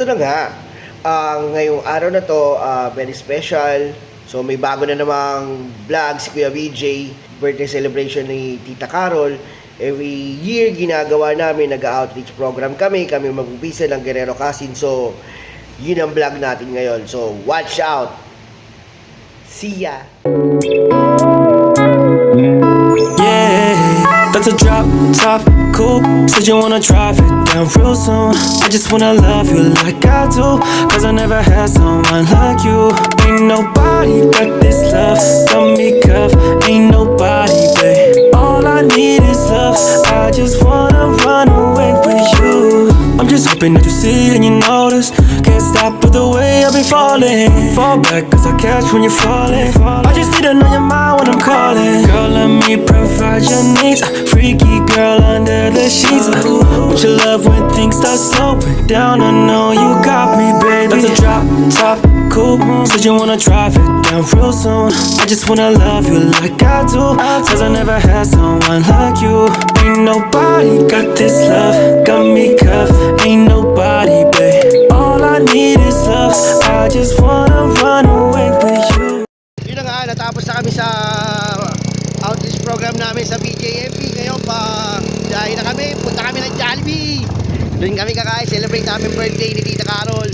ito na nga, ngayong araw na to, very special. So may bago na namang vlog si Kuya VJ, birthday celebration ni Tita Carol. Every year ginagawa namin, nag-outreach program kami mag-umpisa ng Guerrero Casin. So yun ang vlog natin ngayon. So watch out. See ya. That's a drop top coupe. Said you wanna drive it down real soon. I just wanna love you like I do, cause I never had someone like you. Ain't nobody got this love, got me cuffed. Ain't nobody, babe. All I need is love. I just wanna run away with you. I'm just hoping that you see and you notice. Can't stop with the way I've been falling. Fall back cause I catch when you're falling. I just need to know your mind when I'm calling. Girl, let me provide your needs. Freaky girl under the sheets. Won't you love when things start slowing down? I know you got me, baby. That's a drop top coupe. Said you wanna drive it down real soon. I just wanna love you like I do, cause I never had someone like you. Ain't nobody got this love, got me cuffed. Ain't nobody, babe. All I need is love. I just wanna run away with you. Yun na nga, natapos na kami sa outreach program namin sa BJMP. Ngayon dahil na kami, punta kami ng Jollibee. Doon kami kakain, celebrate namin birthday ni Tita Carol.